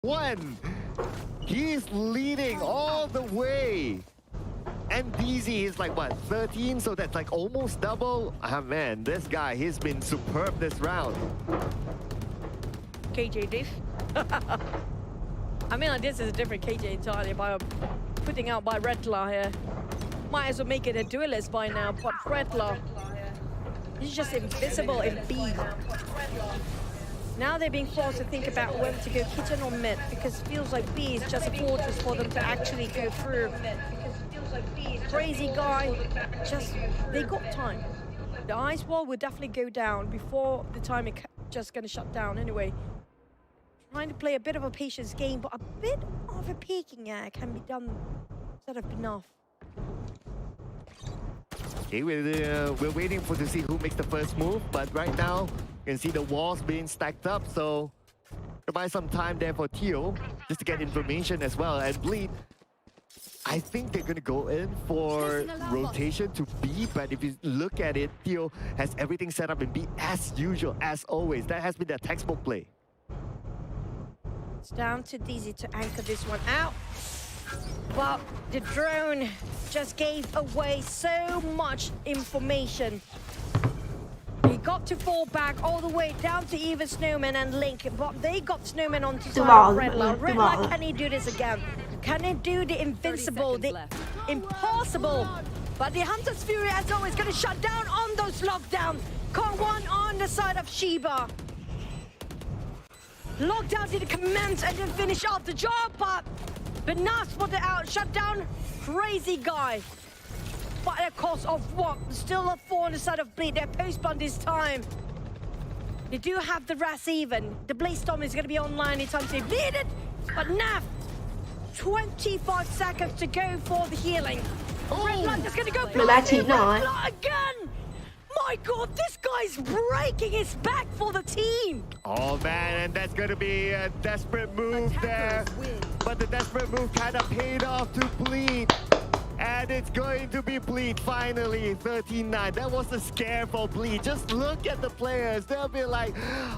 One. He's leading all the way. And DZ is like, what, 13? So that's like almost double. Ah, man, this guy, he's been superb this round. KJ diff. I mean, like, this is a different KJ entirely by putting out by Redlar here. Might as well make it a duelist by now, but Redlar, he's just invisible in B. Now they're being forced to think about whether to go kitchen or mid, because it feels like B is just a fortress for them to actually go through. crazyguy, just, they got time. The ice wall will definitely go down before the time it's just gonna shut down anyway. Trying to play a bit of a patience game, but a bit of a peeking can be done instead of enough. Okay, we're waiting to see who makes the first move, but right now you can see the walls being stacked up, so buy some time there for Teal just to get information as well. And Bleed, I think they're gonna go in for rotation to B, but if you look at it, Teal has everything set up in B as usual, as always. That has been their textbook play. It's down to DZ to anchor this one out. But the drone just gave away so much information. He got to fall back all the way down to even Snowman and Link, but they got Snowman onto Redlar. Redlar, can he do this again? Can he do the invincible, the impossible? But the Hunter's Fury, as always, going to shut down on those lockdowns. Cong One on the side of Shiba. Lockdown did the commence and then finish off the job, but Benaf spotted out, shut down crazyguy. But at the cost of what? Still a 4 on the side of Bleed. They're post-spawn this time. They do have the Ras even. The Blaze Storm is going to be online anytime to bleed it. But Naf, 25 seconds to go for the healing. Red Light is going to go blind. Again. My God, this guy's breaking his back for the team. Oh man, and that's going to be a desperate move there. But the desperate move kind of paid off to Bleed. And it's going to be Bleed finally, 13-9. That was a scare for Bleed. Just look at the players. They'll be like,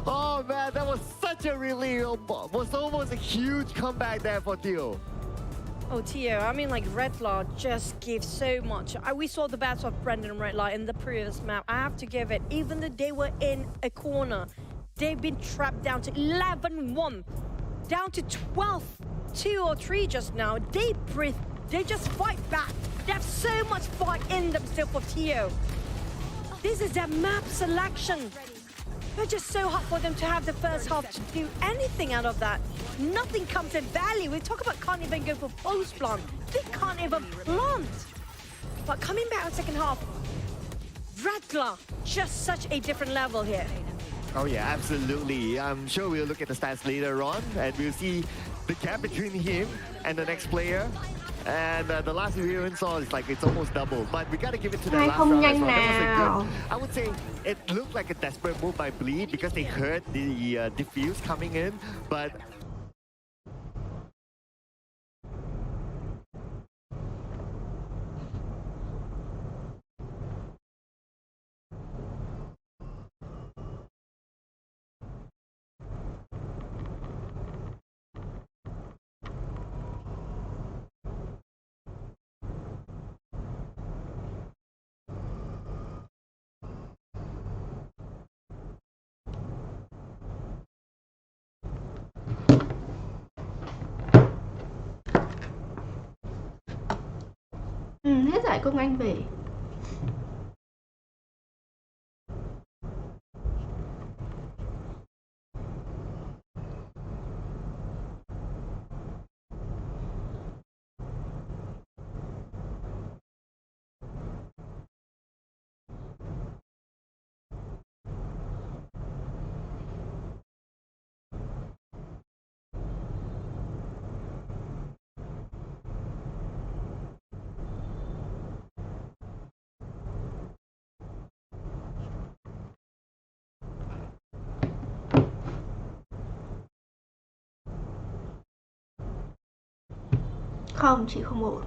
oh man, that was such a relief. It was almost a huge comeback there for Tio. Oh, Tio, I mean, like, Redlar just gives so much. We saw the bats of Brendan and Redlar in the previous map. I have to give it, even though they were in a corner, they've been trapped down to 11-1, down to 12-2 or 3 just now. They breathe. They just fight back. They have so much fight in them still for Tio. This is their map selection. It's just so hard for them to have the first half to do anything out of that. Nothing comes in value. We talk about can't even go for post plant. They can't even plant. But coming back on second half, Redlar, just such a different level here. Oh yeah, absolutely. I'm sure we'll look at the stats later on and we'll see the gap between him and the next player. And the last we even saw is like it's almost double, but we gotta give it to the last round as well. That was a good, I would say it looked like a desperate move by Bleed because they heard the diffuse coming in, but Hết giải Công Anh về. Không, chị không ổn.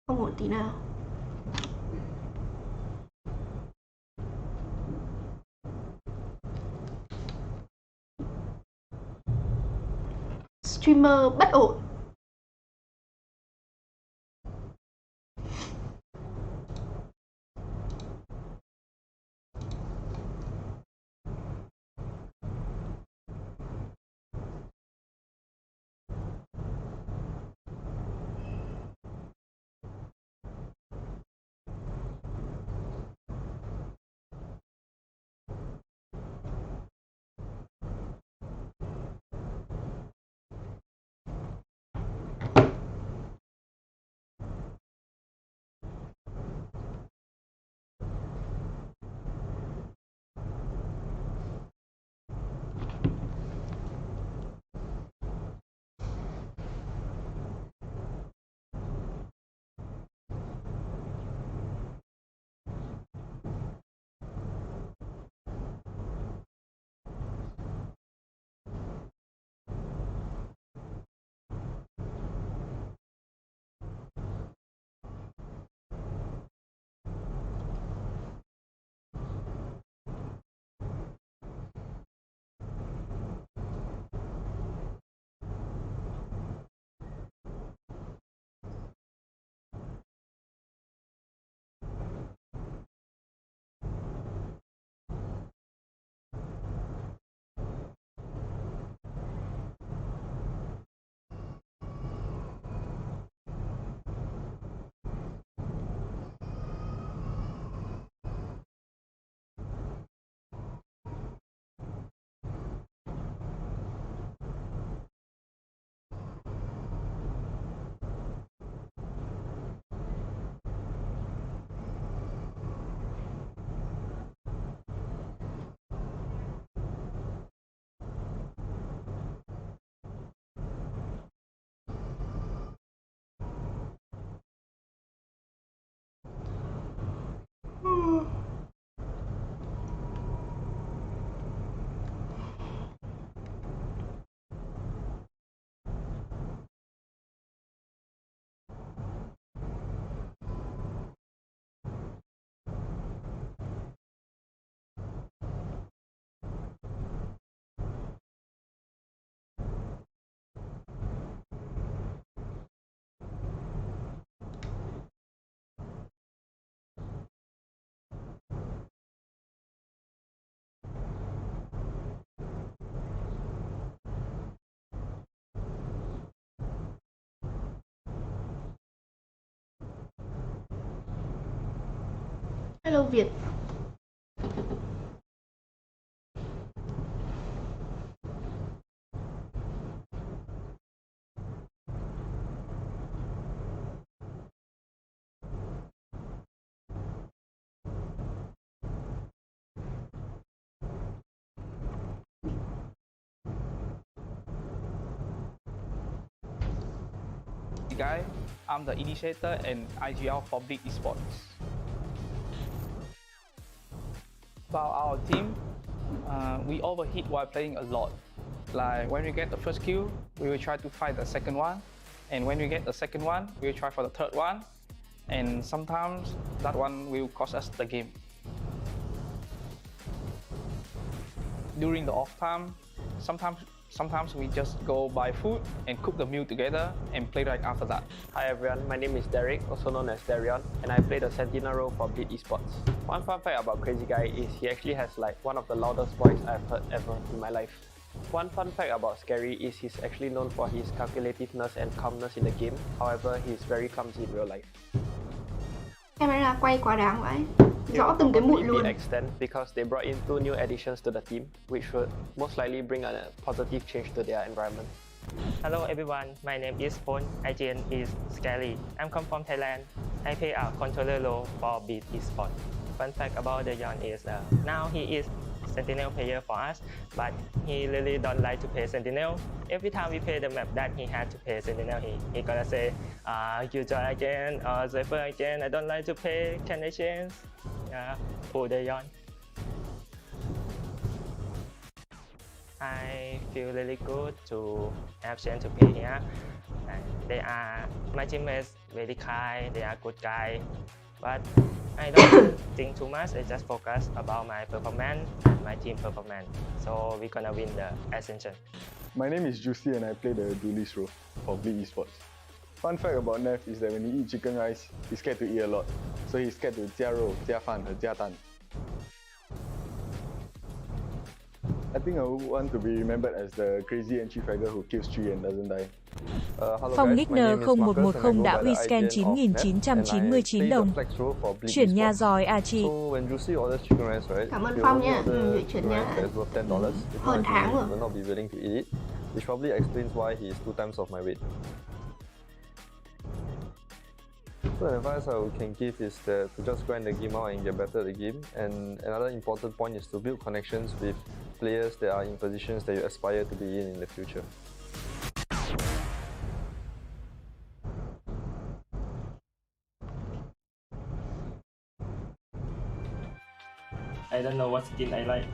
Không ổn tí nào. Streamer bất ổn. Hello Việt. Guy, I'm the initiator and IGL for Big Esports. About our team, we overheat while playing a lot. Like when we get the first kill, we will try to fight the second one. And when we get the second one, we will try for the third one. And sometimes that one will cost us the game. During the off time, sometimes we just go buy food and cook the meal together and play right after that. Hi everyone, my name is Derek, also known as Darion, and I play the Sentinel role for Big Esports. One fun fact about crazyguy is he actually has like one of the loudest voice I've heard ever in my life. One fun fact about Scary is he's actually known for his calculativeness and calmness in the game, however he's very clumsy in real life. Camera quay quá đáng vậy. It Rõ will từng cái mụn probably luôn. be extend because they brought in 2 new additions to the team, which would most likely bring a positive change to their environment. Hello everyone, my name is Headphone. IGN is Scary. I'm come from Thailand. I play a controller role for Beat Esports. Fun fact about DyAC is now he is Sentinel player for us, but he really don't like to play Sentinel. Every time we play the map that he had to play Sentinel, he gonna say, you join again, Zypher again, I don't like to play, can I change? Poor DyAC. I feel really good to have chance to play here. They are my teammates, very kind, they are good guys. But I don't think too much. I just focus about my performance and my team performance. So we're gonna win the Ascension. My name is Juicy and I play the duelist role for BenQ Esports. Fun fact about Neff is that when he eats chicken rice, he's scared to eat a lot. So he's scared to 加肉, 加饭, or 加蛋. I think I would want to be remembered as the crazy entry fragger who kills 3 and doesn't die. Phong Nickner 0110 đã WeScan 9.999 đồng. Chuyển nhà rồi Chi. Cảm ơn Phong nha. Gửi chuyển nhà hơn tháng rồi. Which probably explains why he is 2 times of my weight. So the advice I can give is that to just grind the game out and get better at the game. And another important point is to build connections with players that are in positions that you aspire to be in the future. I don't know what skin I like.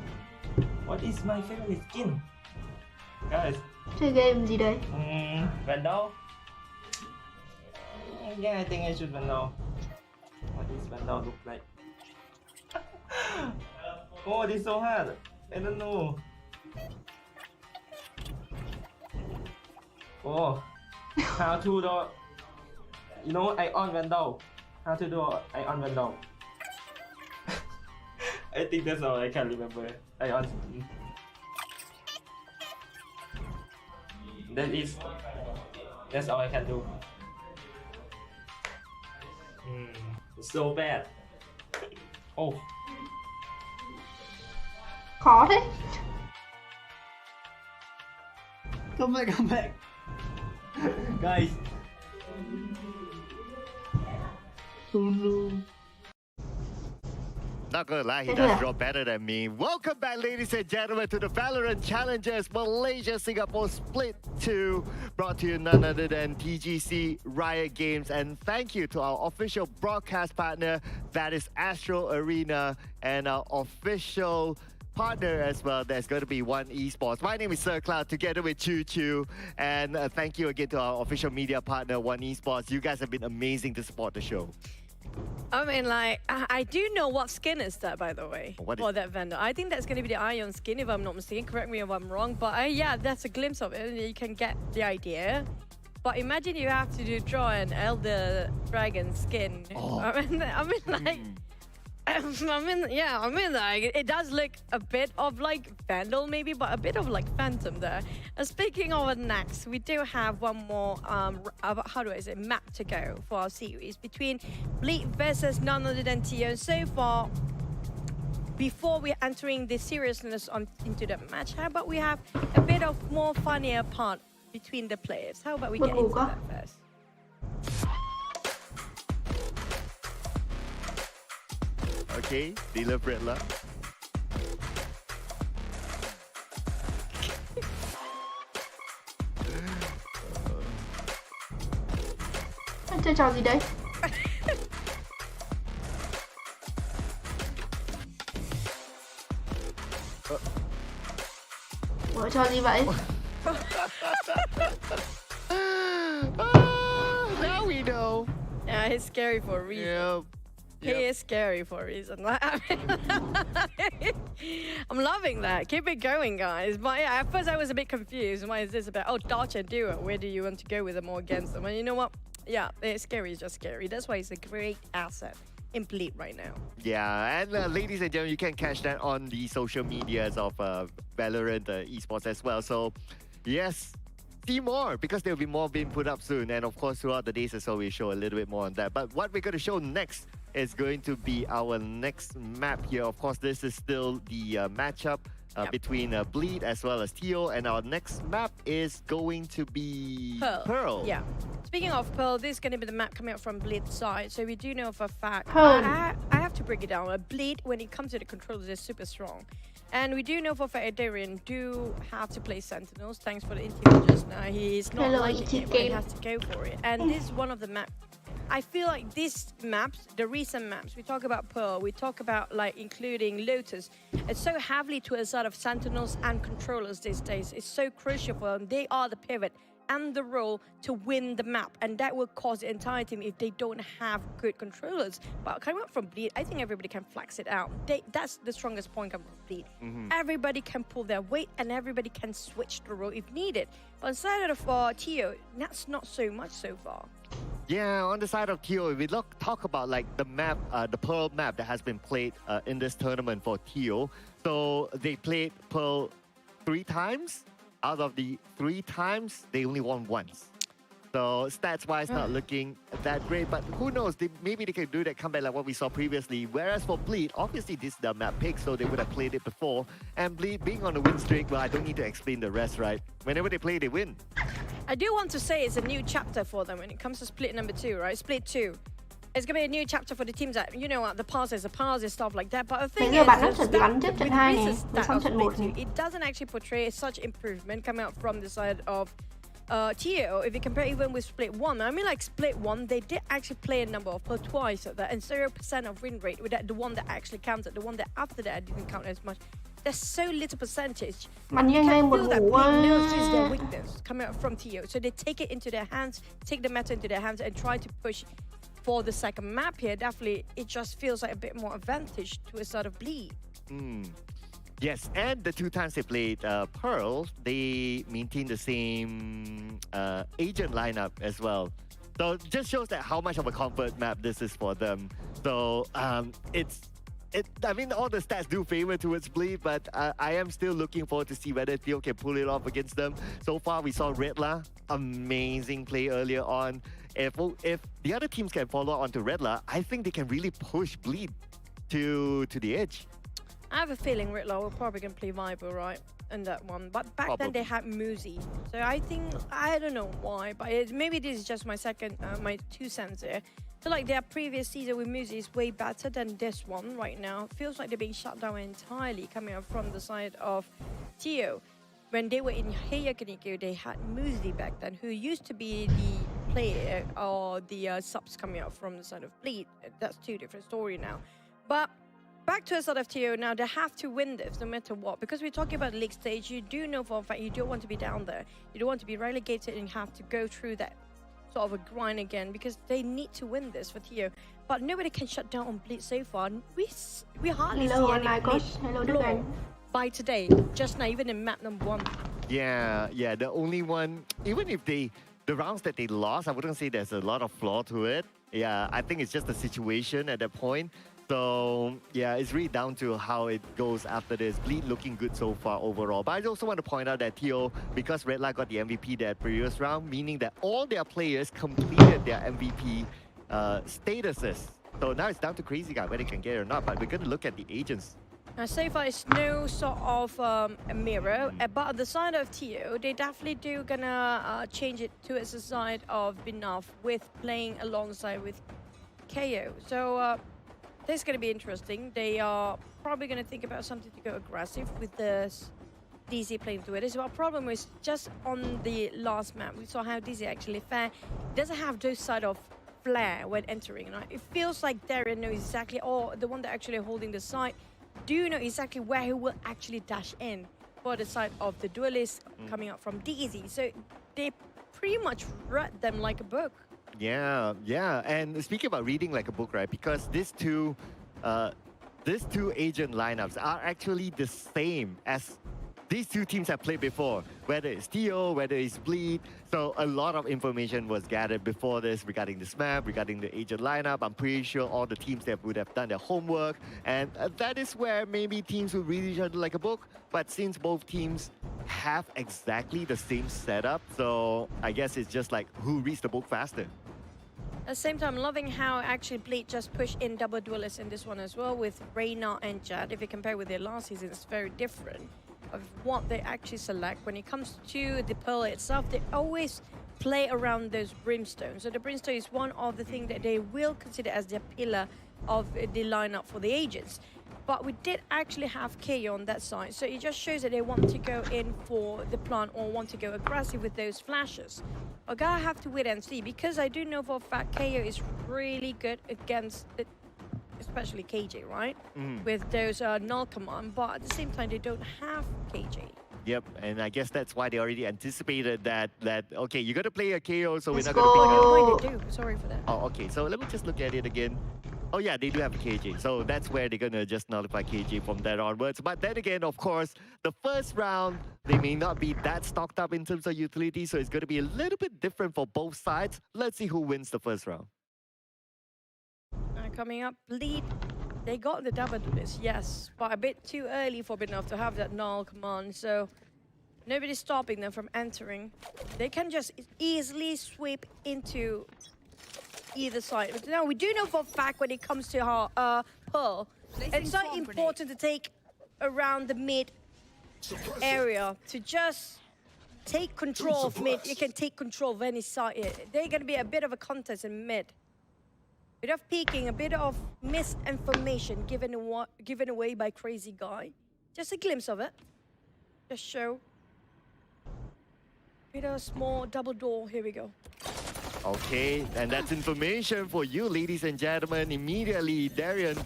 What is my favorite skin? Guys. Chơi game gì đây? Vandal. Yeah, I think I should Vandal. What does Vandal look like? Oh, this is so hard. I don't know. Oh, how to do? You know, I on Vandal. How to do? I on Vandal. I think that's all I can remember. I on. That's all I can do. It's so bad. Oh. Khó thế. Come back. Guys. Oh no. Not gonna lie, he does draw better than me. Welcome back, ladies and gentlemen, to the Valorant Challengers Malaysia-Singapore Split 2, brought to you none other than TGC Riot Games. And thank you to our official broadcast partner, that is Astro Arena, and our official partner as well, there's going to be One Esports. My name is Sir Cloud, together with Choo Choo, and thank you again to our official media partner, One Esports. You guys have been amazing to support the show. I mean, like, I do know what skin is that, by the way, for that vendor. I think that's going to be the Ion skin, if I'm not mistaken. Correct me if I'm wrong, but yeah, that's a glimpse of it. You can get the idea. But imagine you have to draw an Elder Dragon skin. Oh. I mean, like... like, it does look a bit of like Vandal maybe, but a bit of like Phantom there. And speaking of next, we do have one more, map to go for our series between Bleed versus none other than Tio. So far, before we're entering the seriousness into the match, how about we have a bit of more funnier part between the players? How about we get into that first? Okay, deliberate luck. Anh chơi trò gì đấy? Ủa, trò gì vậy? Now we know. Yeah, it's scary for a reason. Yep. He is scary for a reason. I'm loving that. Keep it going, guys. But yeah, at first I was a bit confused. Why is this about? Oh, dodge and duo. Where do you want to go with them or against them? And you know what? Yeah, it's scary. It's just scary. That's why it's a great asset in Bleed right now. Yeah, and ladies and gentlemen, you can catch that on the social medias of Valorant Esports as well. So, yes, see more, because there will be more being put up soon. And of course, throughout the days as well, we'll show a little bit more on that. But what we're going to show next is going to be our next map here. Of course, this is still the matchup between Bleed as well as Tio, and our next map is going to be Pearl. Yeah. Speaking of Pearl, this is going to be the map coming out from Bleed's side. So we do know for a fact. Pearl. I have to break it down. Bleed, when it comes to the controllers, is super strong. And we do know for a fact Darian do have to play Sentinels. Thanks for the interview just now. He's not liking it, but he has to go for it. And this is one of the maps. I feel like these maps, the recent maps, we talk about Pearl, we talk about like including Lotus. It's so heavily to a sort of Sentinels and controllers these days. It's so crucial for them. They are the pivot and the role to win the map, and that will cause the entire team if they don't have good controllers. But coming up from Bleed, I think everybody can flex it out. That's the strongest point coming from Bleed. Everybody can pull their weight, and everybody can switch the role if needed. On the side of Tio, that's not so much so far. Yeah, on the side of Tio, if we talk about like the map, the Pearl map that has been played in this tournament for Tio. So they played Pearl 3 times. Out of the 3 times, they only won once. So stats-wise, not looking that great. But who knows? Maybe they can do that comeback like what we saw previously. Whereas for Bleed, obviously this is the map pick, so they would have played it before. And Bleed being on a win streak, well, I don't need to explain the rest, right? Whenever they play, they win. I do want to say it's a new chapter for them when it comes to split number 2, right? Split 2. It's going to be a new chapter for the teams that, you know, the past is a past and stuff like that. But the thing is, it doesn't actually portray such improvement coming out from the side of Tio, if you compare even with Split 1. I mean, like Split 1, they did actually play a number of Pearl twice at that, and 0% of win rate with that, the one that actually counted, the one that after that didn't count as much. There's so little percentage. You can feel that Bleed knows is their weakness coming out from Tio. So they take it into their hands, take the meta into their hands, and try to push for the second map here. Definitely, it just feels like a bit more advantage to a sort of Bleed. Yes, and the 2 times they played Pearl, they maintained the same agent lineup as well. So it just shows that how much of a comfort map this is for them. So I mean, all the stats do favor towards Bleed, but I am still looking forward to see whether Tio can pull it off against them. So far, we saw Redla, amazing play earlier on. If the other teams can follow on to Redla, I think they can really push Bleed to the edge. I have a feeling Ritlow will probably going to play Viper, right, in that one. But back then they had Muzi. So I think, I don't know why, but maybe this is just my 2 cents here. I feel like their previous season with Muzi is way better than this one right now. Feels like they're being shut down entirely coming up from the side of Tio. When they were in HyperX, they had Muzi back then, who used to be the player or the subs coming out from the side of Bleed. That's 2 different stories now. But back to a sort of Tio now, they have to win this no matter what. Because we're talking about the league stage, you do know for a fact you don't want to be down there. You don't want to be relegated and have to go through that sort of a grind again, because they need to win this for Tio. But nobody can shut down on Bleed so far. We hardly see any Bleed by today, just now, even in map number 1. Yeah, the only one, even if the rounds that they lost, I wouldn't say there's a lot of flaw to it. Yeah, I think it's just the situation at that point. So yeah, it's really down to how it goes after this. Bleed looking good so far overall. But I also want to point out that Tio, because Red Light got the MVP that previous round, meaning that all their players completed their MVP statuses. So now it's down to crazyguy whether they can get it or not. But we're going to look at the agents. Now, so far, it's no sort of a mirror, but on the side of Tio, they definitely do gonna change it to its side of Binaf with playing alongside with KO. So this is gonna be interesting. They are probably gonna think about something to go aggressive with the DZ playing through it. As well, problem is just on the last map, we saw how DZ actually fair. Doesn't have those side of flair when entering. Right? It feels like Darren knows exactly, or the one that actually holding the site, do know exactly where he will actually dash in for the side of the duelists coming up from DZ. So they pretty much read them like a book. Yeah. And speaking about reading like a book, right? Because these two agent lineups are actually the same as these 2 teams have played before, whether it's Tio, whether it's Bleed. So a lot of information was gathered before this regarding this map, regarding the agent lineup. I'm pretty sure all the teams that would have done their homework. And that is where maybe teams will read each other like a book. But since both teams have exactly the same setup, so I guess it's just like who reads the book faster. At the same time, loving how actually Bleed just pushed in double duelists in this one as well with Reyna and Jad. If you compare with their last season, it's very different of what they actually select. When it comes to the Pearl itself, they always play around those brimstones. So the brimstone is one of the things that they will consider as their pillar of the lineup for the agents. But we did actually have KO on that side, so it just shows that they want to go in for the plant or want to go aggressive with those flashes. I gotta have to wait and see, because I do know for a fact KO is really good against the, especially KJ, right? With those null command, but at the same time they don't have KJ. Yep, and I guess that's why they already anticipated that okay, you're gonna play a KO, so Let's we're not gonna pick What did they do? Sorry for that. Oh, okay, so let me just look at it again. Oh yeah, they do have a KJ, so that's where they're gonna just nullify KJ from there onwards. But then again, of course, the first round, they may not be that stocked up in terms of utility, so it's gonna be a little bit different for both sides. Let's see who wins the first round. Coming up, Bleed. They got the double to this, yes, but a bit too early for Enough to have that null command, so nobody's stopping them from entering. They can just easily sweep into either side. But now we do know for a fact when it comes to Pearl, it's so important to take around the mid area to just take control of mid. You can take control of any side. They're going to be a bit of a contest in mid. A bit of peeking, a bit of misinformation given away by crazyguy. Just a glimpse of it. Just show. Bit of a small double door. Here we go. Okay, and that's information for you, ladies and gentlemen. Immediately, Darian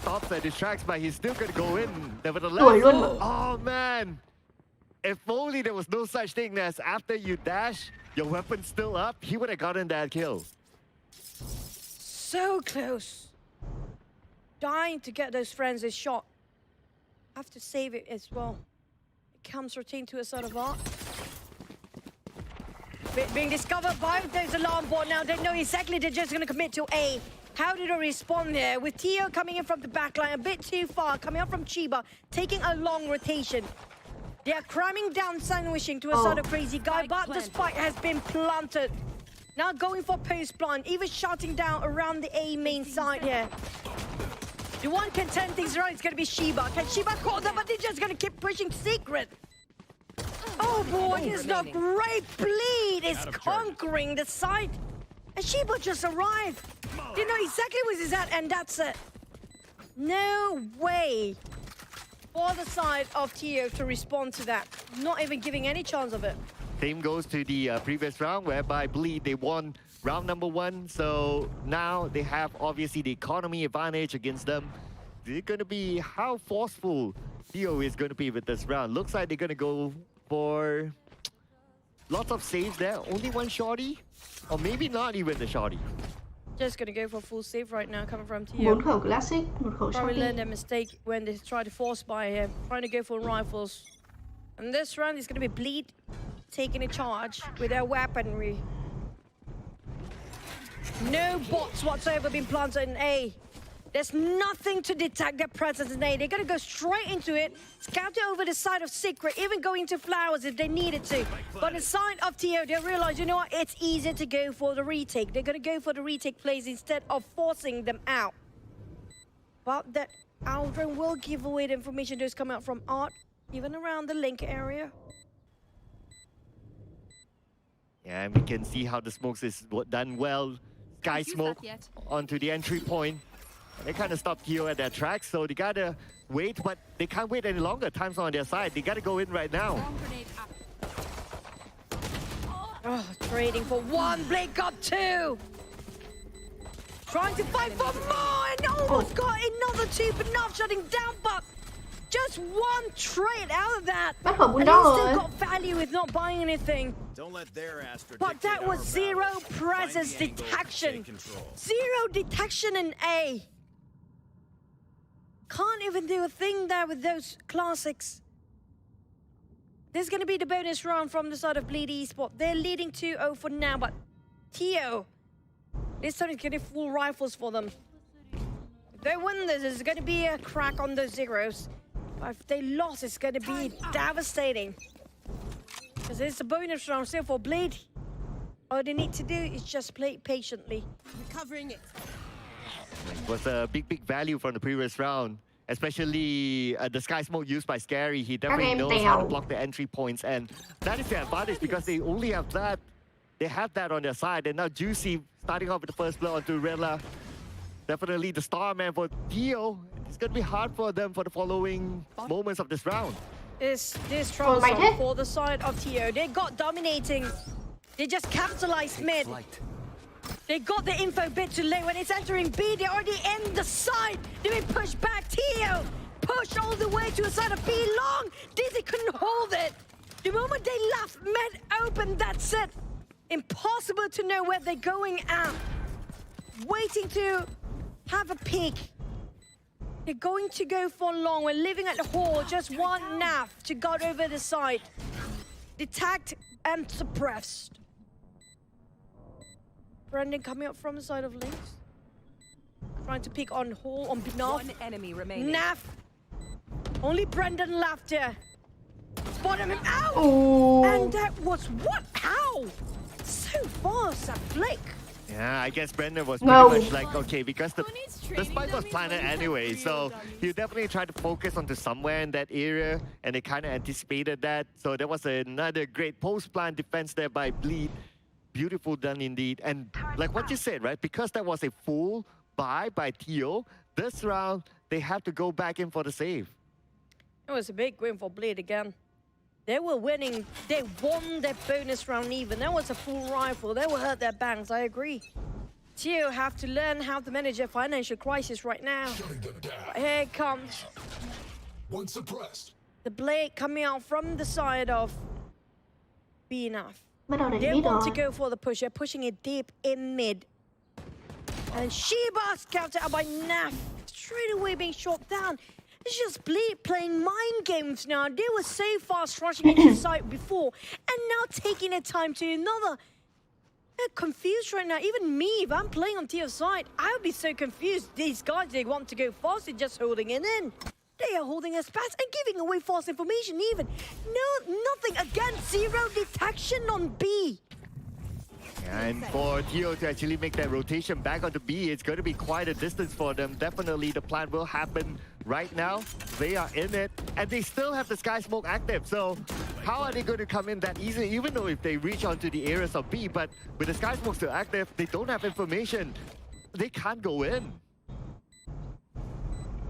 stops at his tracks, but he's still gonna go in. Nevertheless, oh man! If only there was no such thing as after you dash, your weapon's still up, he would have gotten that kill. So close. Dying to get those friends a shot. Have to save it as well. It comes routine to a sort of art. Being discovered by those alarm board now. They know exactly they're just going to commit to A. How did they respond there? With Tio coming in from the backline a bit too far, coming up from Chiba, taking a long rotation. They are cramming down, sandwiching to a sort of crazyguy, but the spike has been planted. Now going for post plant, even shutting down around the A main side here. The one can turn things around, it's going to be Shiba. Can Shiba call them, but they're just going to keep pushing Secret. Oh boy, this is the great Bleed is conquering the side. And Shiba just arrived. You know exactly where he's at, and that's it. No way for the side of Tio to respond to that. Not even giving any chance of it. Same goes to the previous round, whereby Bleed, they won round number 1. So now they have, obviously, the economy advantage against them. They're going to be how forceful Tio is going to be with this round. Looks like they're going to go for lots of saves there. Only one shorty, or maybe not even the shorty. Just gonna go for full save right now, coming from Tio. 4 khẩu classic, 1 khẩu Probably shotty. learned their mistake when they tried to force buy him, trying to go for rifles. And this round is gonna be Bleed taking a charge with their weaponry. No bots whatsoever being planted in A. There's nothing to detect their presence in A. They're gonna go straight into it, scout it over the side of Secret, even go into flowers if they needed to. But the side of Tio, they realize, you know what, it's easier to go for the retake. They're gonna go for the retake plays instead of forcing them out. But that Aldrin will give away the information that's coming out from Art, even around the link area. Yeah, and we can see how the smokes is done well. Sky smoke onto the entry point. They kind of stopped Tio at their tracks, so they gotta wait, but they can't wait any longer. Time's on their side. They gotta go in right now. Oh, trading for 1, Blake got 2. Trying to fight for more, and almost got another 2, but not shutting down, but just 1 trade out of that. Bắt khẩu And bún he đỏ still rồi. got value with not buying anything. But that was 0 presence detection. 0 detection in A. Can't even do a thing there with those classics. There's going to be the bonus round from the side of Bleed Esports. They're leading 2-0 for now, but Tio, this time it's going to be full rifles for them. If they win this, there's going to be a crack on those zeros. But if they lost, it's going to be devastating. Because it's a bonus round still for Bleed. All they need to do is just play patiently. Recovering it. It was a big value from the previous round, especially the Sky Smoke used by Scary. He definitely knows how to block the entry points, and that is their advantage because they only have that. They have that on their side, and now Juicy starting off with the first blow onto Rella. Definitely the star man for Tio. It's going to be hard for them for the following moments of this round. This troublesome for the side of Tio. They got dominating. They just capitalized mid. They got the info a bit too late. When it's entering B, they're already in the side. They've been pushed back. Tio push all the way to the side of B long. Dizzy couldn't hold it. The moment they left mid open, that's it. Impossible to know where they're going at. Waiting to have a peek. They're going to go for long. We're living at the hall. Just one nav to go over the side. Detect and suppressed. Brendan coming up from the side of links. Trying to pick on hall on Binav. One enemy remaining. Nav. Only Brendan left there. Spotted him out. Ồ. And that was what? How? So fast, that flick. Yeah, I guess Brendan was pretty much like, okay, because the spike was planted anyway, so he definitely tried to focus onto somewhere in that area, and they kind of anticipated that. So there was another great post-plant defense there by Bleed. Beautiful done indeed. And like what you said, right, because that was a full buy by Tio, this round, they have to go back in for the save. It was a big win for Bleed again. They were winning. They won their bonus round even. That was a full rifle. They will hurt their banks. I agree. Tio have to learn how to manage a financial crisis right now. But here it comes. One suppressed. The blade coming out from the side of B enough. Bắt đầu đánh They mid want to rồi. go for the push. They're pushing it deep in mid. And Sheba's counted out by Naf. Straight away being shot down. It's just Bleed playing mind games now. They were so fast rushing into the site before, and now taking their time to another. They're confused right now. Even me, if I'm playing on Tio's side, I would be so confused. These guys, they want to go fast, they're just holding it in. They are holding us fast and giving away false information even. No, nothing against zero detection on B. And for Tio to actually make that rotation back onto B, it's going to be quite a distance for them. Definitely the plan will happen right now. They are in it, and they still have the Sky Smoke active. So how are they going to come in that easily, even though if they reach onto the areas of B, but with the Sky Smoke still active, they don't have information. They can't go in.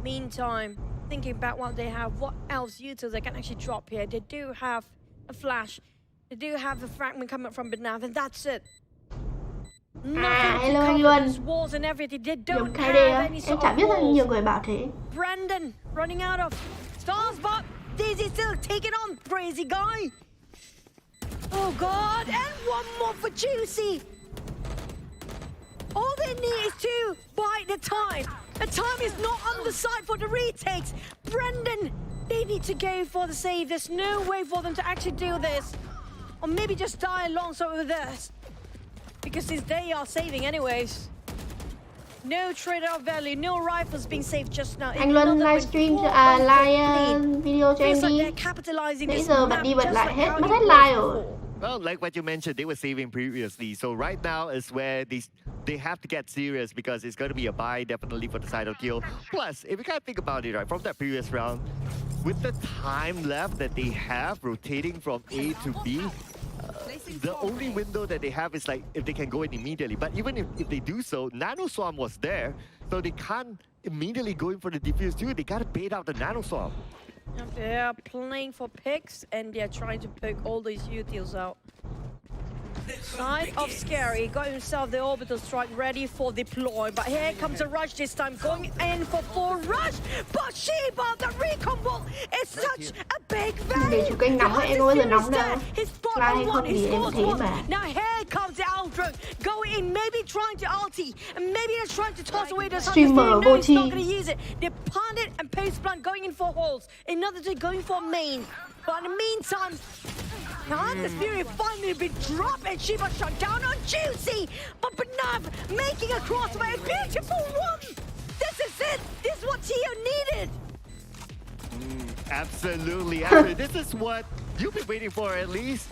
Meantime, thinking about what they have, what else utils they can actually drop here. They do have a flash. They do have a fragment coming from Binav, and that's it. Hello anh Luân. Walls and everything. They don't Dùng have KD á. any Em sort chả of biết là walls. nhiều người bảo thế. Brandon running out of stars, but Dizzy still taking on crazyguy. Oh God, and one more for Juicy. All they need is to bide the time. The time is not on the side for the retakes. Brendan, they need to go for the save. There's no way for them to actually do this. Or maybe just die alongside with this. Because since they are saving anyways. No trade-off value, no rifles being saved just now. Anh Luân livestream cho live video cho em đi. Nãy giờ bật đi bật lại hết, mất hết live rồi. Well, like what you mentioned, they were saving previously. So right now is where they have to get serious because it's going to be a buy definitely for the side of Teal. Plus, if you can't think about it, right, from that previous round, with the time left that they have rotating from A to B, the only window that they have is like if they can go in immediately. But even if they do so, Nano Swarm was there, so they can't immediately go in for the defuse too. They gotta bait out the Nano Swarm. They are playing for picks and they are trying to poke all these utils out. Side of Scary got himself the orbital strike ready for deploy, but here comes a rush this time, going in for full rush. But Sheba, the recon wall is such a big value. Để chủ kênh nóng ấy, em có bao giờ nóng đâu. Like hay không thì em thế mà. Now here comes the outro, going in, maybe trying to ulti, and maybe they're trying to toss away the Streamer vô he's tri. not going to use it. They plant it and post plant going in for holes. Another two going for main. But in the meantime, the Fury finally been dropped and Sheba shot down on Juicy. But Banav making a crossfire, beautiful one. This is it. This is what Tio needed. Absolutely. This is what you've been waiting for at least.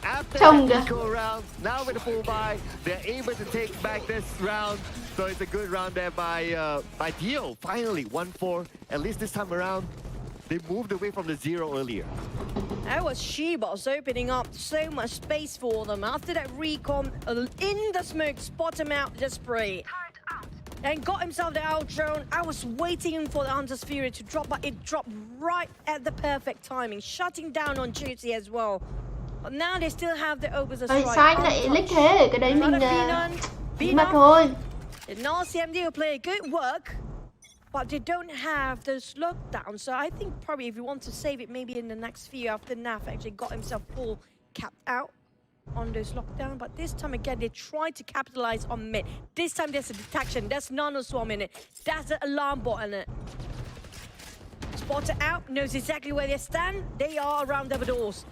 After Trông that kìa. eco round, now with the full buy, they're able to take back this round. So it's a good round there by Tio. Finally, 1-4. At least this time around, they moved away from the 0 earlier. That was Sheba's opening up so much space for them. After that recon in the smoke, spot him out, just spray. And got himself the out drone. I was waiting for the Hunter's Fury to drop, but it dropped right at the perfect timing, shutting down on Juicy as well. But now they still have the Opus Ơi strike. sai lại lích thế, cái đấy mình bí mật thôi. Did not CMD will play good work. but they don't have those lockdowns. So I think probably if you want to save it, maybe in the next few after Naf actually got himself full capped out on those lockdown. But this time again, they tried to capitalize on mid. This time there's a detection. There's nano swarm in it. That's an alarm bot in it. Spotter out, knows exactly where they stand. They are around the doors.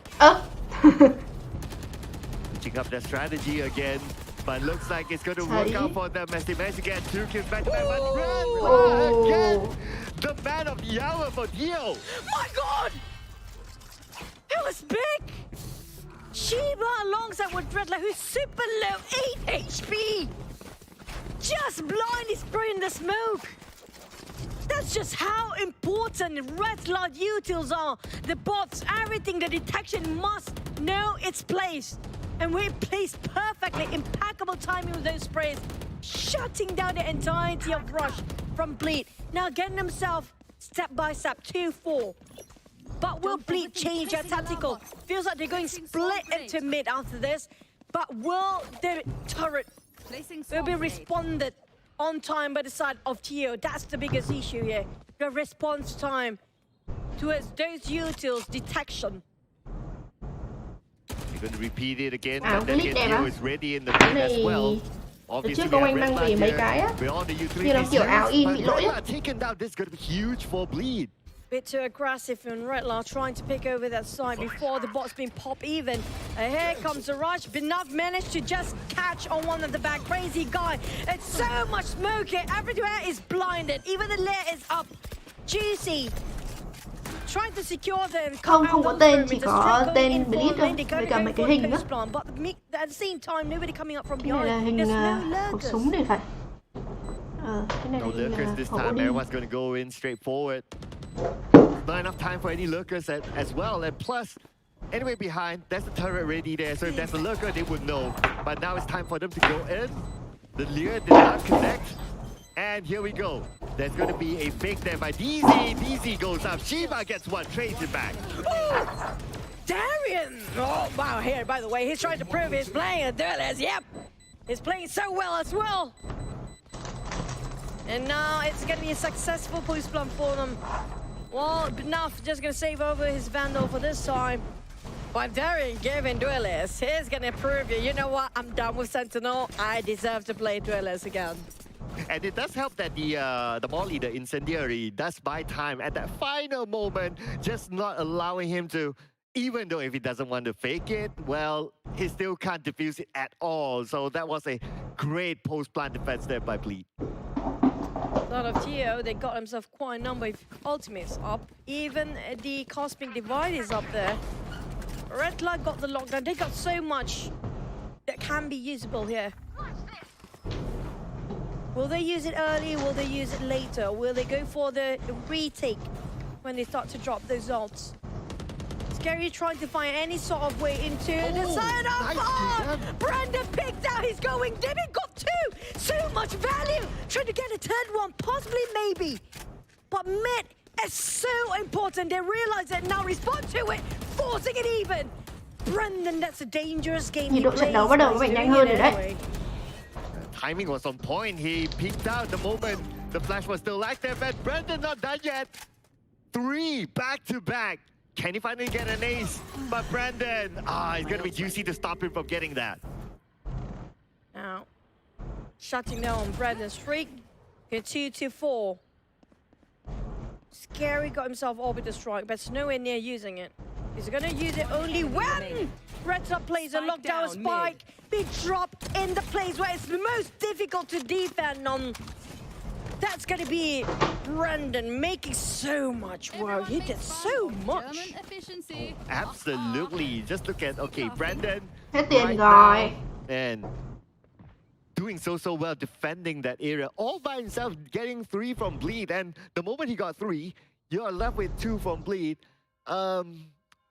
Switching up their strategy again. But looks like it's going to work out for them as they manage to get 2 kills back to back. But again, the man of the hour for Dio. My God! It was big! Shiba alongside with Redler, who's super low, 8 HP! Just blindly spraying the smoke! That's just how important Redler utils are. The bots, everything, the detection must know its place. And we're placed perfectly, impeccable timing with those sprays, shutting down the entirety of Rush from Bleed. Now getting himself step by step, 2-4. But will Bleed change their tactical? Feels like they're going split into mid after this. But will the turret will be responded on time by the side of Tio? That's the biggest issue here. The response time towards those utils detection. Going to repeat it again, but then Tio is ready in the mid as well. Obviously, we have Red Light here. We're on the utility. But taken down, this is going to be huge for Bleed. Bit too aggressive and Redlar trying to pick over that side before the bot's been pop even. Here comes the rush. Benov managed to just catch on one of the back. Crazy guy. It's so much smoke here. Everywhere is blinded. Even the layer is up. Juicy. Trying to secure them. Không có tên, chỉ có tên Bleed thôi. Với cả mấy cái hình đó. But at the same time, nobody coming up from Cái này là behind. hình khẩu súng này phải. Cái này No là lurkers this time. đi. Everyone's going to go in straight forward. Not enough time for any lurkers as well. And plus, anyway behind, there's the turret ready there. So if there's a lurker, they would know. But now it's time for them to go in. The Lear did not connect. And here we go. There's going to be a fake there by DZ. DZ goes up. Shiba gets one, trades it back. Oh, Darian! Oh, wow, here, by the way, he's trying to prove he's playing a duelist. Yep, he's playing so well as well. And now it's going to be a successful boost plan for them. Well, enough, just going to save over his Vandal for this time. But Darian giving duelist, he's going to prove you know what, I'm done with Sentinel. I deserve to play duelist again. And it does help that the Molly, the Incendiary, does buy time at that final moment, just not allowing him to, even though if he doesn't want to fake it, well, he still can't defuse it at all. So that was a great post-plant defense there by Bleed. Lot of Tio, they got themselves quite a number of ultimates up. Even the Cosmic Divide is up there. Red Light got the lockdown. They got so much that can be usable here. Will they use it early? Will they use it later? Will they go for the retake when they start to drop those ults? Scary trying to find any sort of way into the side of Brandon picked out. He's going. David got 2. So much value. Trying to get a third one, possibly, maybe. But mid is so important. They realize it now. Respond to it, forcing it even. Brandon, that's a dangerous game. Nhiệt độ trận đấu bắt đầu có vẻ nhanh hơn rồi đấy. Timing was on point. He peeked out the moment the flash was still active, and Brandon not done yet. 3 back-to-back. Can he finally get an ace? But Brandon, it's going to be juicy to stop him from getting that. Now, shutting down Brandon's streak. 2-4. Scary got himself orbital strike, but it's nowhere near using it. He's going to use it only when Red Top plays a lockdown spike. Be dropped in the place where it's the most difficult to defend on. That's going to be Brandon making so much work. He did so much. Absolutely. Just look at, okay, Brandon. Hết tiền rồi. And doing so well, defending that area all by himself, getting 3 from Bleed. And the moment he got 3, you're left with 2 from Bleed.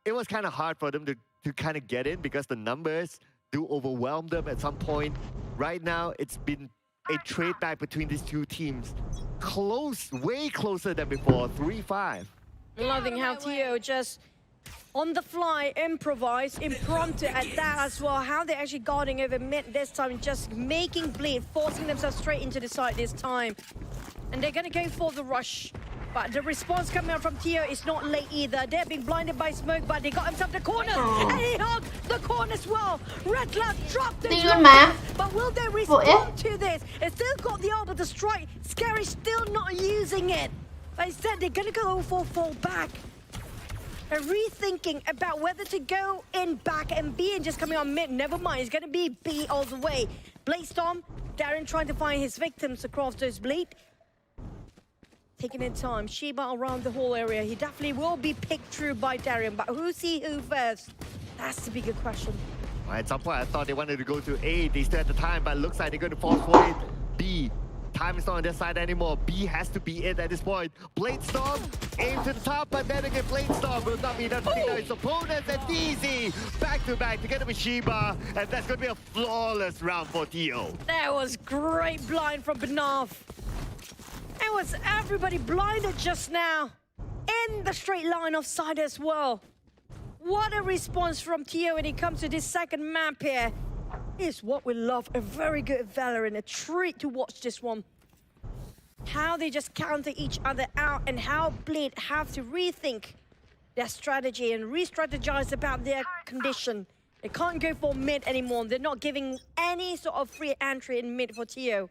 It was kind of hard for them to kind of get in because the numbers do overwhelm them at some point. Right now, it's been a trade back between these two teams. Close, way closer than before, 3-5. Loving how Tio just on the fly, improvise, impromptu at that as well. How they're actually guarding over mid this time, just making Bleed, forcing themselves straight into the side this time. And they're gonna go for the rush. But the response coming out from Tio is not late either. They're being blinded by smoke, but they got himself the corners. And he hugged the corner as well. Red Cloud dropped the drop. But will they respond to this? It's still got the orbital strike. Scary still not using it. But instead, they're gonna go for fall back. And rethinking about whether to go in back and B and just coming on mid. Never mind, it's gonna be B all the way. Blade Storm, Darren trying to find his victims across those Bleed. Taking in time, Sheba around the whole area. He definitely will be picked through by Darren, but who see who first? That's the bigger question. At some point, I thought they wanted to go to A. They still had the time, but it looks like they're going to force for it. B. Time is not on their side anymore. B has to be it at this point. Blade Storm, aim to the top, but then again, Blade Storm will not be enough to beat out his opponents. And DZ, back to back, together with Sheba. And that's going to be a flawless round for Tio. That was great blind from Benaf. It was everybody blinded just now. In the straight line of sight as well. What a response from Tio when it comes to this second map here. Is what we love. A very good Valorant. A treat to watch this one. How they just counter each other out and how Bleed have to rethink their strategy and re-strategize about their condition. They can't go for mid anymore. They're not giving any sort of free entry in mid for Tio.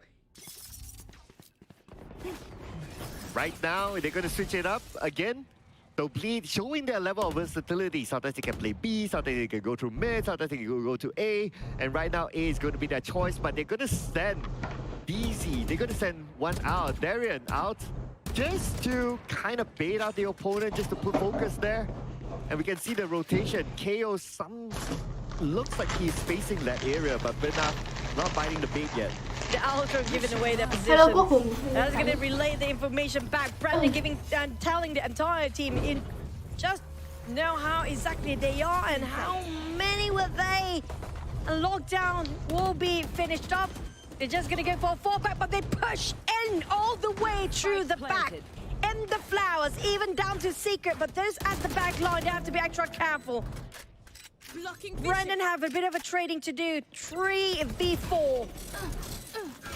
Right now, they're going to switch it up again. So Bleed showing their level of versatility. Sometimes they can play B, sometimes they can go through mid, sometimes they can go to A. And right now, A is going to be their choice, but they're going to send DZ. They're going to send one out, Darren out, just to kind of bait out the opponent, just to put focus there. And we can see the rotation. KO looks like he's facing that area, but Benaf not biting the bait yet. The Ultra giving away their position. That's going to relay the information back. Bradley giving and telling the entire team in just know how exactly they are and how many were they. And lockdown will be finished up. They're just going to go for a fallback, but they push in all the way through the back. In the flowers, even down to Secret, but those at the back line, they have to be extra careful. Brendan have a bit of a trading to do. 3v4.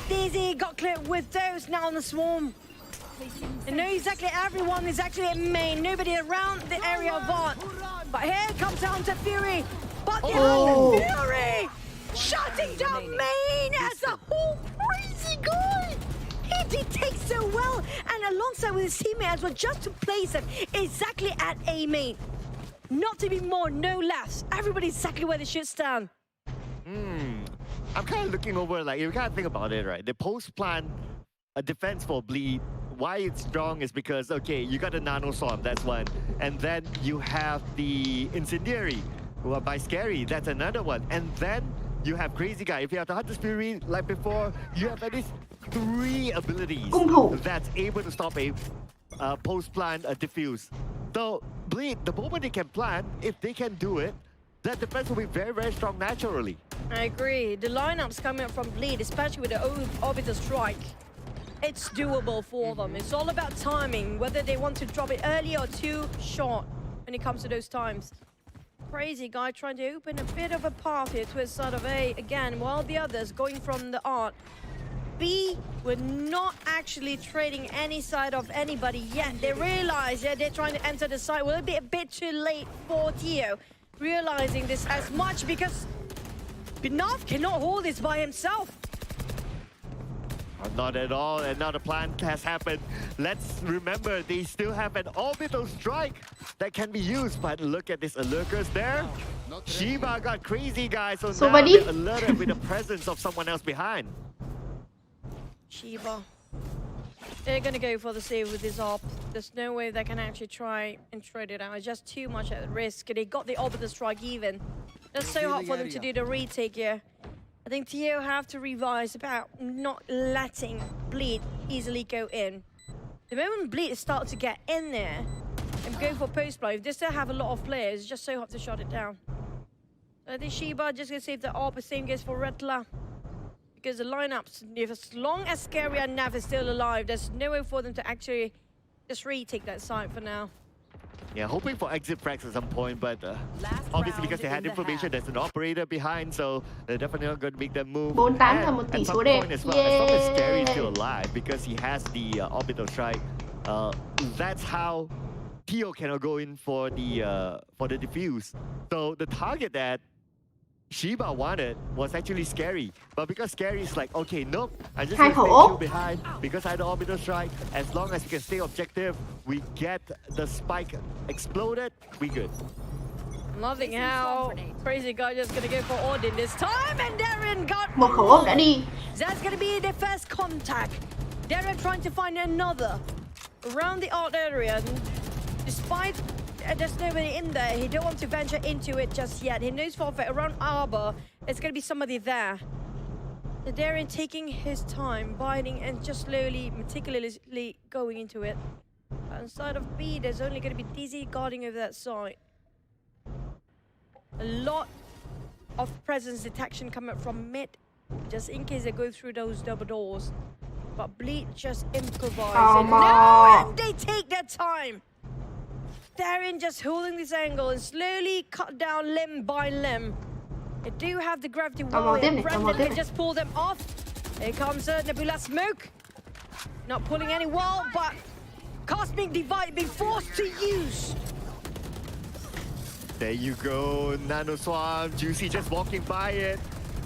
DZ got cleared with those now on the swarm. They know exactly everyone is actually in main. Nobody around the area of Vaught. But here comes down to Fury. But Fury shutting down main as a whole crazyguy. He detects so well and alongside with his teammate as well, just to place him exactly at A main. Not to be more, no less. Everybody exactly where they should stand. I'm kind of looking over, like, you kind of think about it, right? The post-plan defense for Bleed, why it's strong is because, okay, you got a Nano Storm, that's one. And then you have the Incendiary, who are by Scary, that's another one. And then you have crazyguy. If you have the Hunter's Fury, like before, you have at least 3 abilities that's able to stop a post-plan diffuse. So, Bleed, the moment they can plan, if they can do it, that defense will be very, very strong naturally. I agree. The lineups coming up from Bleed, especially with the orbital strike, it's doable for them. It's all about timing, whether they want to drop it early or too short when it comes to those times. Crazyguy trying to open a bit of a path here to his side of A again, while the others going from the art. B were not actually trading any side of anybody yet. They realize they're trying to enter the site. Will it be a bit too late for Tio? Realizing this as much because Benaf cannot hold this by himself. Not at all. Another plan has happened. Let's remember, they still have an orbital strike that can be used. But look at this lurkers there. Sheba got crazyguy, so now they're alerted with the presence of someone else behind. Sheba. They're gonna go for the save with this op. There's no way they can actually try and trade it out. It's just too much at risk. They got the orbital strike even. That's so hard for them to do the retake here. I think Tio have to revise about not letting Bleed easily go in. The moment Bleed starts to get in there and go for post-blow, if they still have a lot of players, it's just so hard to shut it down. I think Sheba just gonna save the op. The same goes for Redler. Because the lineups, if as long as Scary and Nav is still alive, there's no way for them to actually just retake that site for now. Yeah, hoping for exit frags at some point, but obviously because they had information, there's an operator behind, so they're definitely not going to make them move. 48 là một tỷ at some số đẹp. point as well, as long as Scary is still alive, because he has the orbital strike, that's how Tio cannot go in for the defuse. So the target that Shiba wanted was actually Scary, but because Scary is like, okay, nope, I just want to stay behind because I had the orbital strike. As long as we can stay objective, we get the spike exploded, we good. Loving how crazyguy just gonna go for Odin this time, and Darren got một khẩu ốp đã đi. That's gonna be the first contact. Darren trying to find another around the art area. And despite there's nobody in there, he don't want to venture into it just yet. He knows for a fact around Arbor, there's gonna be somebody there. So Darren taking his time, biding and just slowly, meticulously going into it. Inside of B, there's only gonna be DZ guarding over that side. A lot of presence detection coming from mid, just in case they go through those double doors. But Bleed just improvising. No, and they take their time. Darren just holding this angle and slowly cut down limb by limb. They do have the gravity wall here. Brendan can just pull them off. Here comes Nebula Smoke. Not pulling any wall, but Cosmic Divide being forced to use. There you go, Nano Swarm, Juicy just walking by it.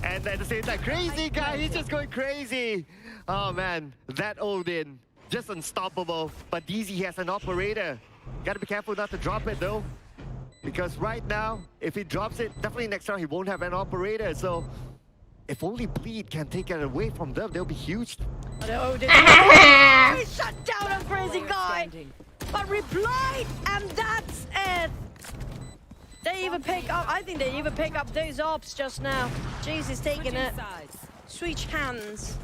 And at the same time, crazyguy, he's just going crazy. Oh man, that Odin, just unstoppable. But DZ has an operator. Gotta be careful not to drop it though. Because right now, if he drops it, definitely next round he won't have an operator. So if only Bleed can take it away from them, they'll be huge. Odin shut down on crazyguy. But replied, and that's it. They even pick up, I think they even pick up those ops just now. Jeez is taking it. Switch hands.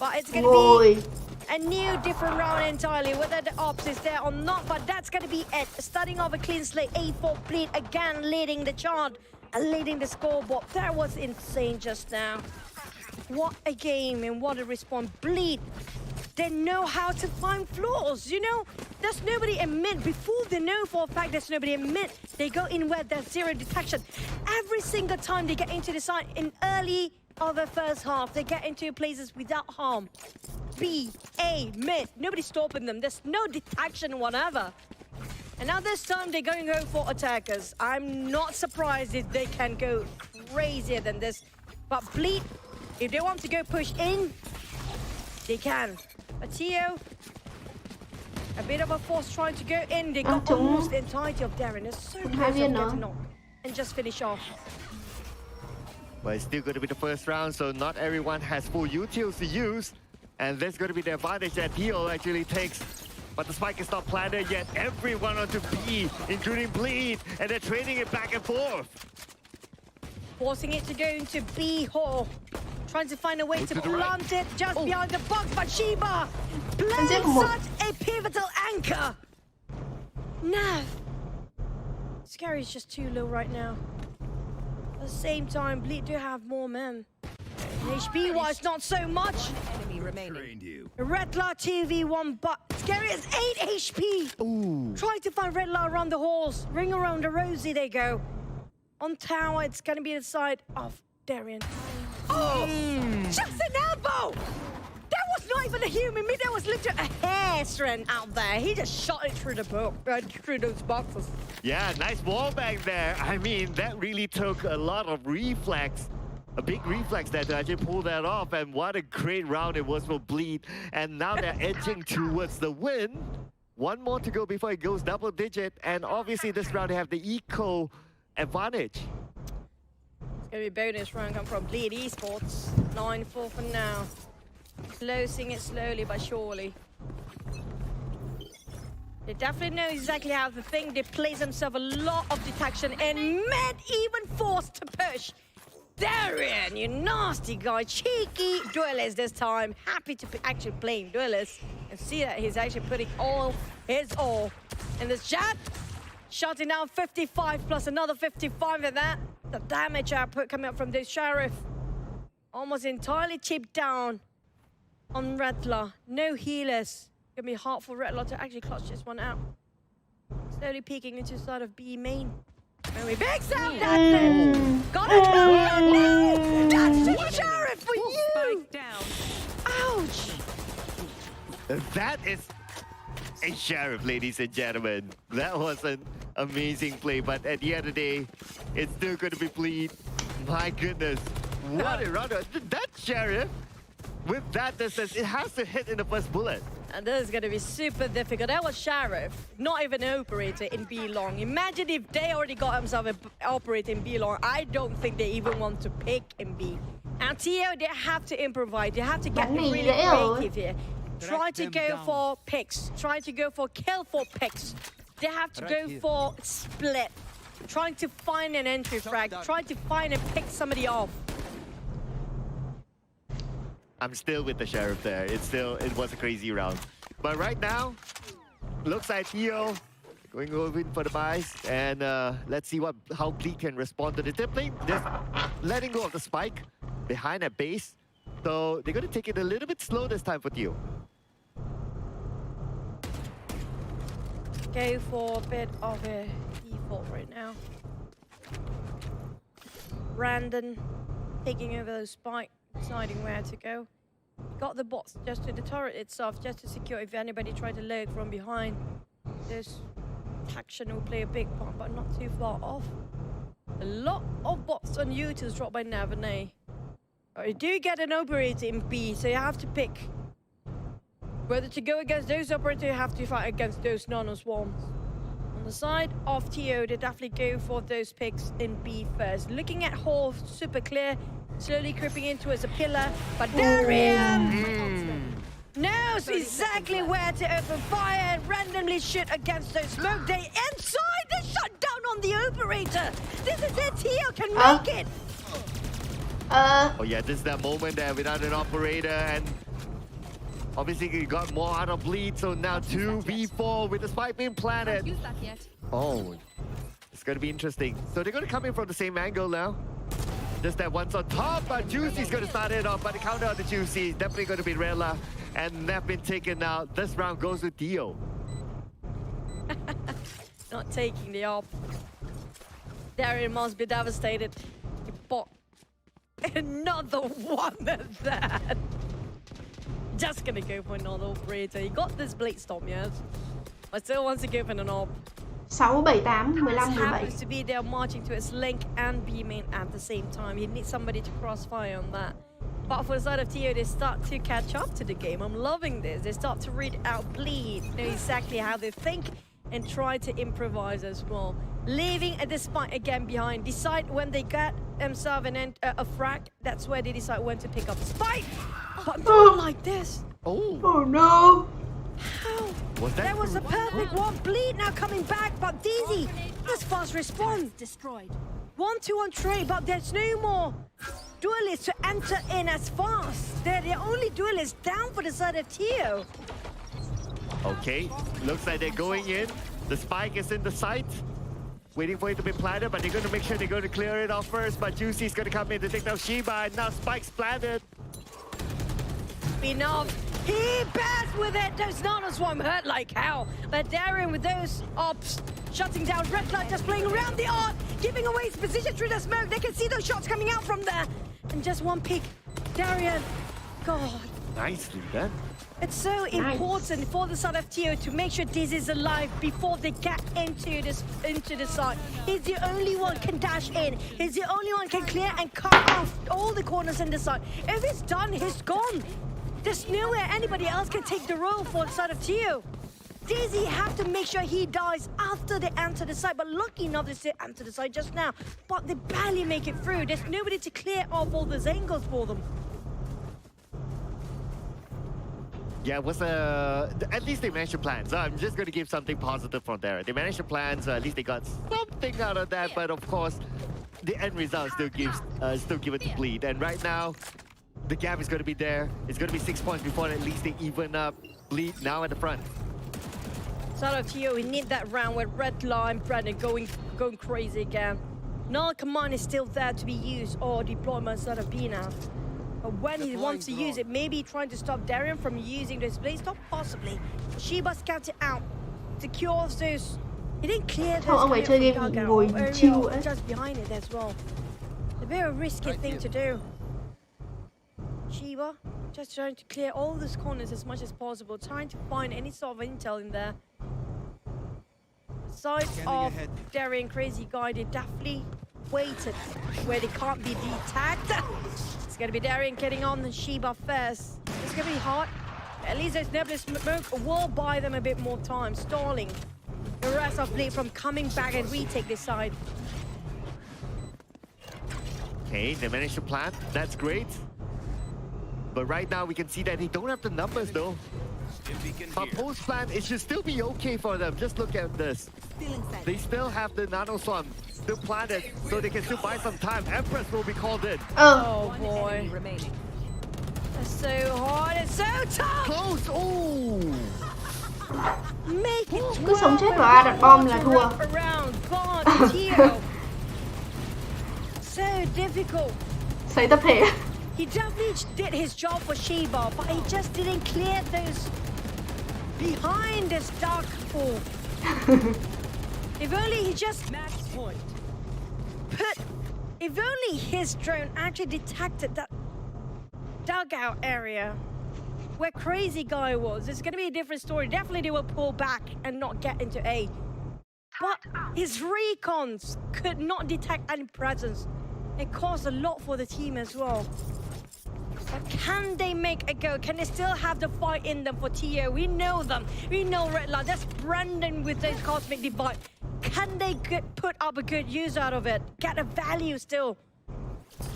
But it's gonna be a new different round entirely, whether the ops is there or not, but that's gonna be it. Starting off a clean slate, A4 Bleed again leading the chart and leading the scoreboard. That was insane just now. What a game and what a response. Bleed, they know how to find flaws, you know? There's nobody in mid. Before they know for a fact there's nobody in mid, they go in where there's zero detection. Every single time they get into the site in early of the first half, they get into places without harm. B, A, mid, nobody's stopping them. There's no detection whatever. And now this time they're going to go for attackers. I'm not surprised if they can go crazier than this. But Bleed, if they want to go push in, they can. But Tio, a bit of a force trying to go in. They got almost the entirety of Darren. It's so close to getting knocked and just finish off. But it's still going to be the first round, so not everyone has full utils to use. And that's going to be the advantage that Tio actually takes. But the spike is not planted yet. Everyone onto B, including Bleed, and they're trading it back and forth. Forcing it to go into B hole. Trying to find a way to plant it just behind the box, but Shiba plays such a pivotal anchor. Nav. Scary is just too low right now. At the same time, Bleed do have more men. HP-wise, not so much. Redlar 2v1, but Scary has 8 HP. Ooh. Trying to find Redlar around the halls. Ring around the Rosie they go. On tower, it's going to be the side of Darren. Oh! Just an elbow! That was not even a human being. That was literally a hair strand out there. He just shot it through the book, through those boxes. Yeah, nice wall bang there. I mean, that really took a lot of reflex. A big reflex there to actually pull that off. And what a great round it was for Bleed. And now they're edging towards the win. One more to go before it goes double digit. And obviously this round they have the eco advantage. It's going to be a bonus round come from Bleed Esports. 9-4 for now. Closing it slowly but surely. They definitely know exactly how to think. They place themselves a lot of detection and mid even forced to push. Darren, you nasty guy. Cheeky duelist this time. Happy to be actually playing duelist. And see that he's actually putting all his all in this chat. Shutting down 55 plus another 55 of that. The damage output coming up from this Sheriff. Almost entirely chipped down on Redlar. No healers. Gonna be hard for Redlar to actually clutch this one out. Slowly peeking into sort of B main. Very big sound. That's it. Got it. That's the Sheriff for you. Spike down. Ouch. That is a Sheriff, ladies and gentlemen. That was an amazing play, but at the end of the day, it's still going to be Bleed. My goodness. What a runner. That Sheriff, with that distance, it has to hit in the first bullet. And this is going to be super difficult. That was Sheriff, not even an operator in B long. Imagine if they already got themselves an operator in B long. I don't think they even want to pick in B. And TO, they have to improvise. They have to get really creative here. Try to go for picks. Try to go for kill for picks. They have to go for split. Trying to find an entry frag. Trying to find and pick somebody off. I'm still with the Sheriff there. It was a crazy round. But right now, looks like Theo going over for the buys. And let's see how Bleed can respond to the tip lane. Just letting go of the spike behind that base. So they're going to take it a little bit slow this time for Theo. Go for a bit of a default right now. Brandon taking over the spike, deciding where to go. Got the bots just to the turret itself, just to secure if anybody tried to lurk from behind. This action will play a big part, but not too far off. A lot of bots on Util's dropped by Navane. You do get an operator in B, so you have to pick whether to go against those operators, you have to fight against those nano swarms. On the side of TO, they definitely go for those picks in B first. Looking at Hall, super clear, slowly creeping in towards a pillar, but Darian knows exactly where to open fire and randomly shoot against those smoke. They inside, they shut down on the operator. This is it, TO can make it. Oh yeah, this is that moment there without an operator, and obviously he got more out of Bleed, so now 2v4 with the spike being planted. Oh, it's going to be interesting. So they're going to come in from the same angle now. Just that one's on top, but Juicy's going to start it off, but the counter on the Juicy is definitely going to be Rela, and Nef been taken out. This round goes with Dio. Not taking the op. Darian must be devastated. He bought another one of that. Just gonna go for another operator. He got this blade storm, yes. But still wants to go for an op. 6, 7, 8, 15, Happens 17. to be there marching to his link and B main at the same time. He needs somebody to crossfire on that. But for the side of TO, they start to catch up to the game. I'm loving this. They start to read out Bleed, know exactly how they think, and try to improvise as well. Leaving a spike again behind. Decide when they get themselves a frag, that's where they decide when to pick up the spike. But not like this. Oh no. How? That was a perfect one. Bleed now coming back, but DZ, this fast response. Destroyed. 1-2 on trade, but there's no more duelists to enter in as fast. They're the only duelists down for the side of TO. Okay, looks like they're going in. The spike is in the site. Waiting for it to be planted, but they're going to make sure they're going to clear it off first. But Juicy's going to come in to take down Shiba, and now Spike's planted. Enough. He passed with it. Those nanos won't hurt like hell. But Darian with those ops, shutting down Red Light, just playing around the art, giving away his position through the smoke. They can see those shots coming out from there. And just one pick. Darian, God. Nicely done. It's so important for the side of TO to make sure this is alive before they get into the side. He's the only one can dash in. He's the only one can clear and cut off all the corners in the side. If it's done, he's gone. There's nowhere anybody else can take the role for the side of TO. DZ have to make sure he dies after they enter the side, but lucky enough they enter the side just now. But they barely make it through. There's nobody to clear off all those angles for them. Yeah, it was at least they managed to plan. So I'm just going to give something positive from there. They managed to plan, so at least they got something out of that. But of course, the end result still gives it to Bleed. And right now, the gap is going to be there. It's going to be 6 points before at least they even up. Bleed now at the front. Side of TO, we need that round with Red Line, Brandon going crazy again. Null command is still there to be used or deployment side of B now. But when he wants to use it, maybe trying to stop Darian from using those blade stop, possibly. Shiba scouted out, secures those He didn't clear Không, ông ấy chơi game ngồi chill ấy. just behind it as well. A very risky thing to do. Shiba just trying to clear all these corners as much as possible, trying to find any sort of intel in there. Side of Darien crazyguy, they definitely waited where they can't be detected. It's gonna be Darien getting on the Shiba first. It's gonna be hard. At least those Nebulous Smoke will buy them a bit more time, stalling the rest of Bleed from coming back and retake this side. Okay, they managed to plant. That's great. But right now we can see that they don't have the numbers though. But post-plant, it should still be okay for them. Just look at this. They still have the Nano Swarm still planted, so they can still buy some time. Empress will be called in. Oh boy. That's so hard, it's so tough! Close! Oh! Make it Cứ sống chết vào A đặt bom là thua. Around. God, Tio. So difficult. Sấy tập thể. He definitely did his job for Shiba, but he just didn't clear those behind this dark pool. If only he just if only his drone actually detected that dugout area where crazyguy was, it's gonna be a different story. Definitely they will pull back and not get into A. But his recons could not detect any presence. It caused a lot for the team as well. But can they make a go? Can they still have the fight in them for TO? We know them. We know Redline. That's Brendan with those cosmic divide. Can they put up a good use out of it? Get a value still.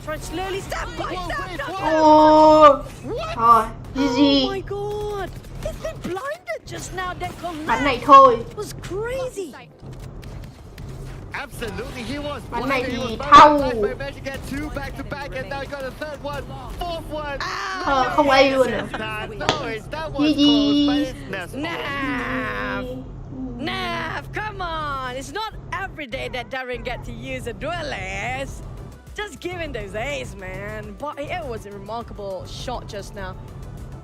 Try slowly step by step. Ồ. Thôi, GG. Oh my god. He's been blinded just now. That Bắn này thôi. was crazy. Absolutely, he was. Bắn này thì thâu. Không A luôn à. GG. Nav, come on. It's not every day that Darren get to use a duelist. Just giving those A's, man. But it was a remarkable shot just now.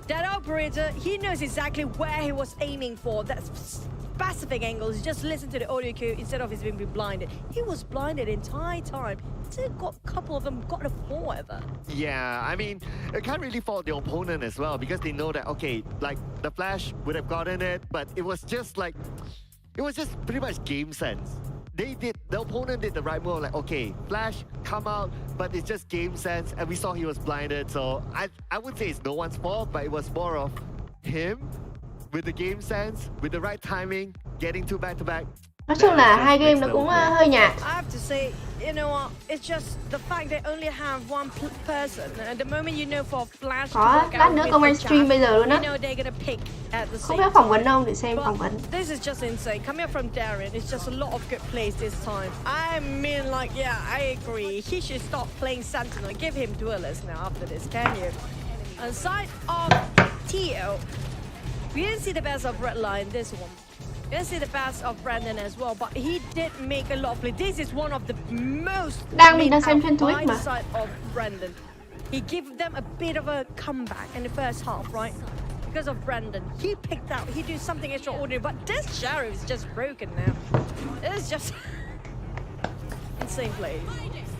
That operator, he knows exactly where he was aiming for. That specific angles. Just listen to the audio cue instead of his being blinded. He was blinded the entire time. Still got a couple of them got a 4 ever. Yeah, I mean, I can't really fault the opponent as well because they know that, okay, like the flash would have gotten it, but it was just pretty much game sense. The opponent did the right move, like, okay, flash, come out, but it's just game sense, and we saw he was blinded, so I would say it's no one's fault, but it was more of him with the game sense, with the right timing, getting 2 back-to-back. Nói chung là hai game nó cũng hơi nhạt. I have to say, you know what? It's just the fact they only have one person. And the moment you know for Flash to Có, lát nữa Cong Anh stream bây giờ luôn á. Không biết phỏng vấn đâu để xem phỏng vấn. This is just insane. Coming up from Darren, it's just a lot of good plays this time. I mean, like, yeah, I agree. He should stop playing Sentinel. Give him duelist now after this, can you? On side of Tio, we didn't see the best of Redline this one. We didn't see the best of Brandon as well, but he did make a lot of plays. This is one of the most đang xem trên Twitch mà. side of Brandon. He gave them a bit of a comeback in the first half, right? Because of Brandon. He picked out, he did something extraordinary, but this Sheriff is just broken now. It's just insane play.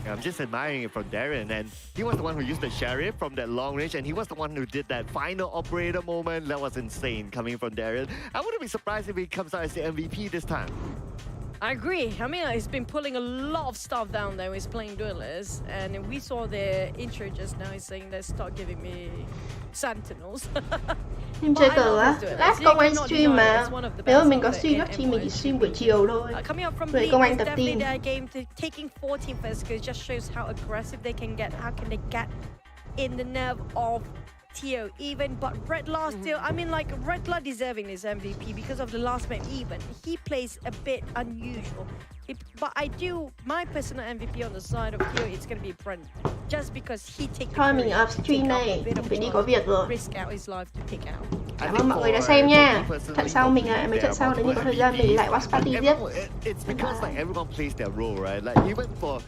I'm just admiring it from Darren, and he was the one who used the Sheriff from that long range, and he was the one who did that final operator moment. That was insane coming from Darren. I wouldn't be surprised if he comes out as the MVP this time. I agree. I mean, he's been pulling a lot of stuff down there. He's playing duelists, and we saw the intro just now. He's saying, "Let's start giving me Sentinels." Team chơi cờ á. Lát Cong Anh stream mà. Nếu mà mình có stream các team mình chỉ stream buổi chiều thôi. Rồi Cong Anh tập team. Game to taking 14 first because just shows how aggressive they can get. How can they get in the nerve of Tio even, but Redlaw still, I mean, like, Redlaw deserving this MVP because of the last map even. He plays a bit unusual. But I do, my personal MVP on the side of Tio, it's gonna be Brent. Just because he takes thôi mình up stream này, mình phải đi có việc rồi. Risk out his life to pick out. Cảm ơn mọi người đã xem nha. Trận sau mình mấy trận sau nếu như có thời gian mình lại watch party tiếp. It's because like everyone plays their role, right? Like even for